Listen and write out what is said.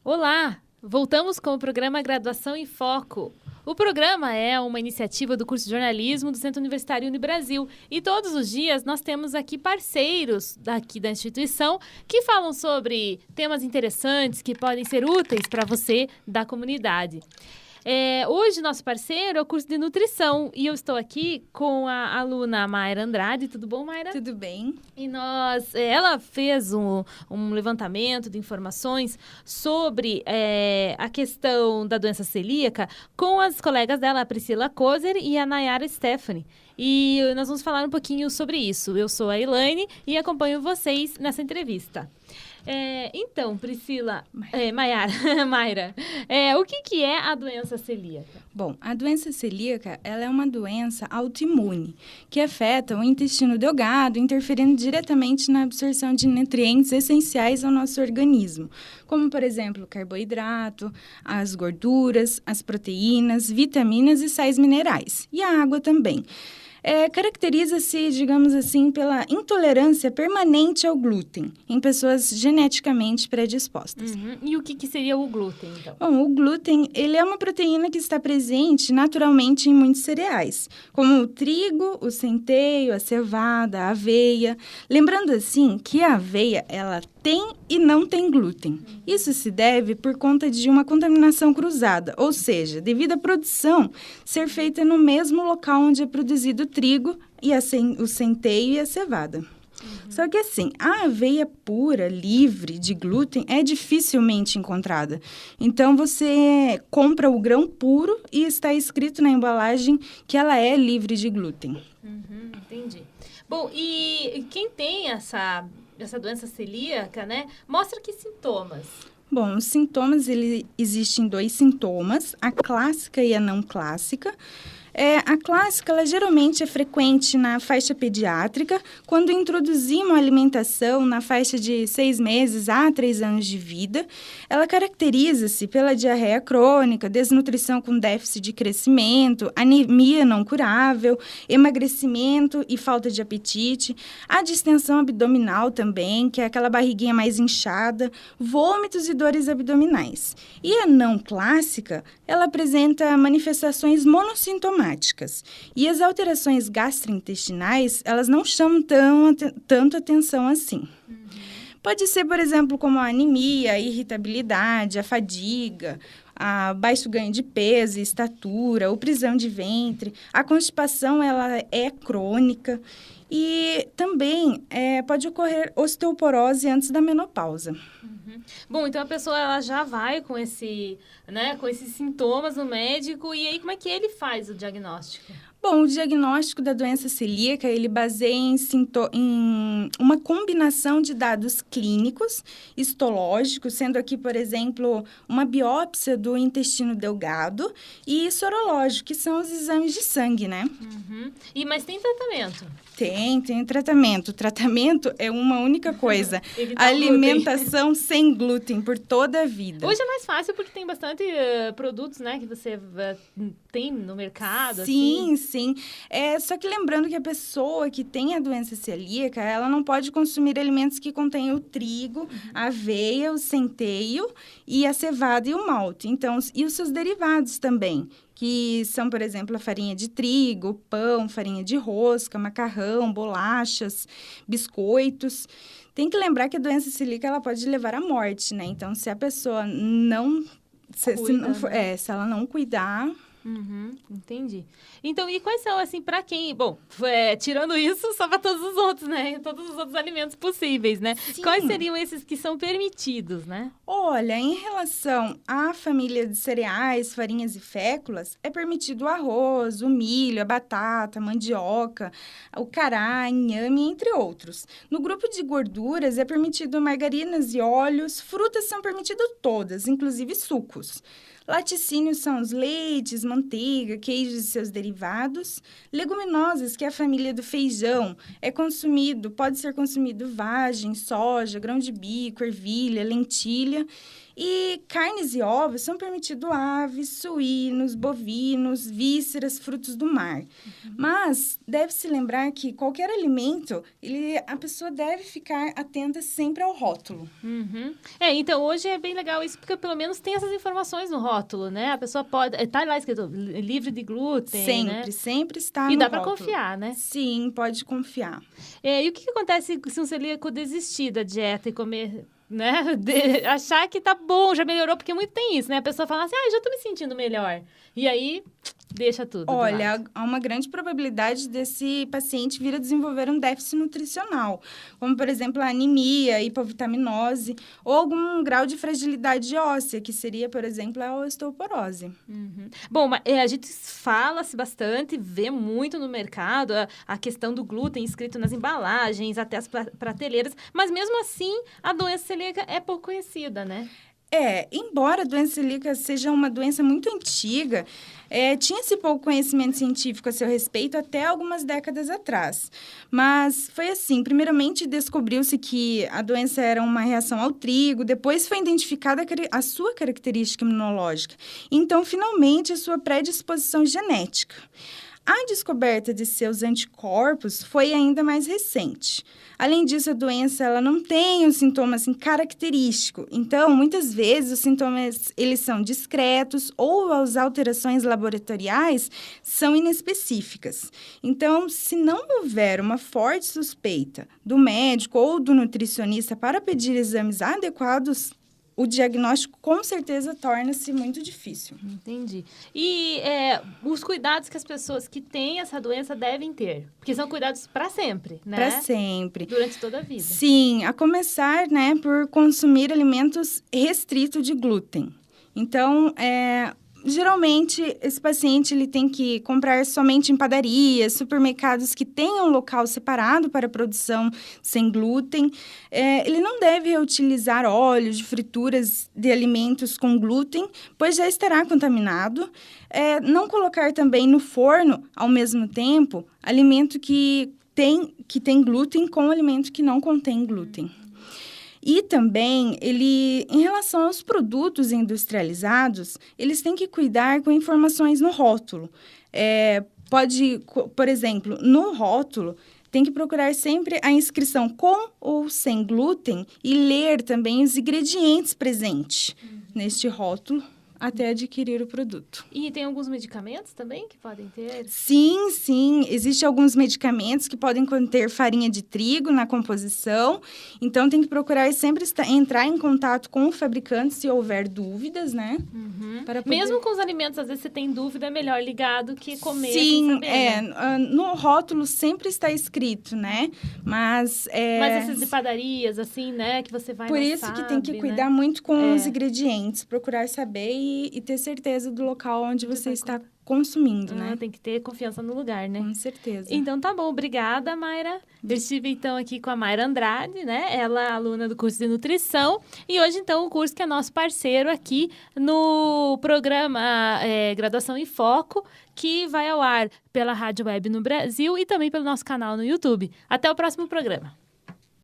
Olá! Voltamos com o programa Graduação em Foco. O programa é uma iniciativa do curso de jornalismo do Centro Universitário Unibrasil e todos os dias nós temos aqui parceiros daqui da instituição que falam sobre temas interessantes que podem ser úteis para você da comunidade. Hoje, nosso parceiro é o curso de nutrição e eu estou aqui com a aluna Mayra Andrade. Tudo bom, Mayra? Tudo bem. E ela fez um levantamento de informações sobre a questão da doença celíaca com as colegas dela, a Priscila Kozer e a Nayara Stephanie. E nós vamos falar um pouquinho sobre isso. Eu sou a Elaine e acompanho vocês nessa entrevista. Então, Priscila, Mayra, o que é a doença celíaca? Bom, a doença celíaca ela é uma doença autoimune que afeta o intestino delgado, interferindo diretamente na absorção de nutrientes essenciais ao nosso organismo, como, por exemplo, o carboidrato, as gorduras, as proteínas, vitaminas e sais minerais, e a água também. Caracteriza-se, digamos assim, pela intolerância permanente ao glúten em pessoas geneticamente predispostas. Uhum. E o que seria o glúten, então? Bom, o glúten ele é uma proteína que está presente naturalmente em muitos cereais, como o trigo, o centeio, a cevada, a aveia. Lembrando assim que a aveia ela tem e não tem glúten. Isso se deve por conta de uma contaminação cruzada, ou seja, devido à produção ser feita no mesmo local onde é produzido o trigo, e o centeio e a cevada. Só que assim, a aveia pura, livre de glúten, é dificilmente encontrada. Então, você compra o grão puro e está escrito na embalagem que ela é livre de glúten. Entendi. Bom, e quem tem essa doença celíaca, né, mostra que sintomas? Bom, os sintomas, existem 2 sintomas, a clássica e a não clássica. A clássica, ela geralmente é frequente na faixa pediátrica, quando introduzimos a alimentação na faixa de 6 meses a 3 anos de vida. Ela caracteriza-se pela diarreia crônica, desnutrição com déficit de crescimento, anemia não curável, emagrecimento e falta de apetite, a distensão abdominal também, que é aquela barriguinha mais inchada, vômitos e dores abdominais. E a não clássica, ela apresenta manifestações monossintomáticas. E as alterações gastrointestinais, elas não chamam tanto atenção assim. Pode ser, por exemplo, como a anemia, a irritabilidade, a fadiga, a baixo ganho de peso, estatura, ou prisão de ventre. A constipação, ela é crônica. E também pode ocorrer osteoporose antes da menopausa. Bom, então a pessoa ela já vai com esses sintomas no médico, e aí como é que ele faz o diagnóstico? Bom, o diagnóstico da doença celíaca, ele baseia em uma combinação de dados clínicos, histológicos, sendo aqui, por exemplo, uma biópsia do intestino delgado, e sorológico, que são os exames de sangue, né? Mas tem tratamento? Tem tratamento. O tratamento é uma única coisa. Alimentação sem glúten por toda a vida. Hoje é mais fácil porque tem bastante produtos, né, que você tem no mercado. Sim, assim. sim. Só que lembrando que a pessoa que tem a doença celíaca, ela não pode consumir alimentos que contêm o trigo, a aveia, o centeio e a cevada e o malte. Então, e os seus derivados também, que são, por exemplo, a farinha de trigo, pão, farinha de rosca, macarrão, bolachas, biscoitos. Tem que lembrar que a doença celíaca ela pode levar à morte, né? Então, se a pessoa não... Se ela não cuidar... Entendi. Então, e quais são, assim, para quem... Bom, tirando isso, só para todos os outros, né? Todos os outros alimentos possíveis, né? Sim. Quais seriam esses que são permitidos, né? Olha, em relação à família de cereais, farinhas e féculas, é permitido o arroz, o milho, a batata, a mandioca, o cará, inhame, entre outros. No grupo de gorduras, é permitido margarinas e óleos, frutas são permitidas todas, inclusive sucos. Laticínios são os leites, manteiga, queijos e seus derivados. Leguminosas, que é a família do feijão, pode ser consumido vagem, soja, grão de bico, ervilha, lentilha. E carnes e ovos são permitidos aves, suínos, bovinos, vísceras, frutos do mar. Mas deve-se lembrar que qualquer alimento, a pessoa deve ficar atenta sempre ao rótulo. Então hoje é bem legal isso, porque pelo menos tem essas informações no rótulo, né? A pessoa pode... Tá lá escrito livre de glúten, Sempre está no rótulo. E dá para confiar, né? Sim, pode confiar. E o que acontece se um celíaco desistir da dieta e comer... né? Achar que tá bom, já melhorou, porque muito tem isso, né? A pessoa fala assim, já tô me sentindo melhor. E aí, deixa tudo. Olha, há uma grande probabilidade desse paciente vir a desenvolver um déficit nutricional, como, por exemplo, a anemia, hipovitaminose, ou algum grau de fragilidade óssea, que seria, por exemplo, a osteoporose. Bom, mas a gente fala-se bastante, vê muito no mercado a questão do glúten escrito nas embalagens, até as prateleiras, mas mesmo assim, a doença celíaca é pouco conhecida, né? Embora a doença celíaca seja uma doença muito antiga, tinha-se pouco conhecimento científico a seu respeito até algumas décadas atrás. Mas foi assim, primeiramente descobriu-se que a doença era uma reação ao trigo, depois foi identificada a sua característica imunológica, então, finalmente, a sua predisposição genética. A descoberta de seus anticorpos foi ainda mais recente. Além disso, a doença ela não tem um sintoma assim, característico. Então, muitas vezes, os sintomas eles são discretos ou as alterações laboratoriais são inespecíficas. Então, se não houver uma forte suspeita do médico ou do nutricionista para pedir exames adequados, o diagnóstico com certeza torna-se muito difícil. Entendi. E os cuidados que as pessoas que têm essa doença devem ter? Porque são cuidados para sempre, né? Para sempre. Durante toda a vida. Sim, a começar, né, por consumir alimentos restritos de glúten. Então, geralmente, esse paciente ele tem que comprar somente em padarias, supermercados que tenham local separado para produção sem glúten. Ele não deve reutilizar óleo de frituras de alimentos com glúten, pois já estará contaminado. Não colocar também no forno, ao mesmo tempo, alimento que tem glúten com alimento que não contém glúten. E também, em relação aos produtos industrializados, eles têm que cuidar com informações no rótulo. Por exemplo, no rótulo, tem que procurar sempre a inscrição com ou sem glúten e ler também os ingredientes presentes neste rótulo até adquirir o produto. E tem alguns medicamentos também que podem ter? Sim. Existem alguns medicamentos que podem conter farinha de trigo na composição. Então, tem que procurar sempre entrar em contato com o fabricante se houver dúvidas, né? Mesmo com os alimentos, às vezes você tem dúvida, é melhor ligar do que comer. Sim, no rótulo sempre está escrito, né? Mas essas de padarias, assim, né? Que você vai Por isso que tem que cuidar muito com os ingredientes. Procurar saber e ter certeza do local onde você está consumindo, né? Tem que ter confiança no lugar, né? Com certeza. Então, tá bom. Obrigada, Mayra. Eu estive, então, aqui com a Mayra Andrade, né? Ela é aluna do curso de nutrição. E hoje, então, o curso que é nosso parceiro aqui no programa Graduação em Foco, que vai ao ar pela Rádio Web no Brasil e também pelo nosso canal no YouTube. Até o próximo programa.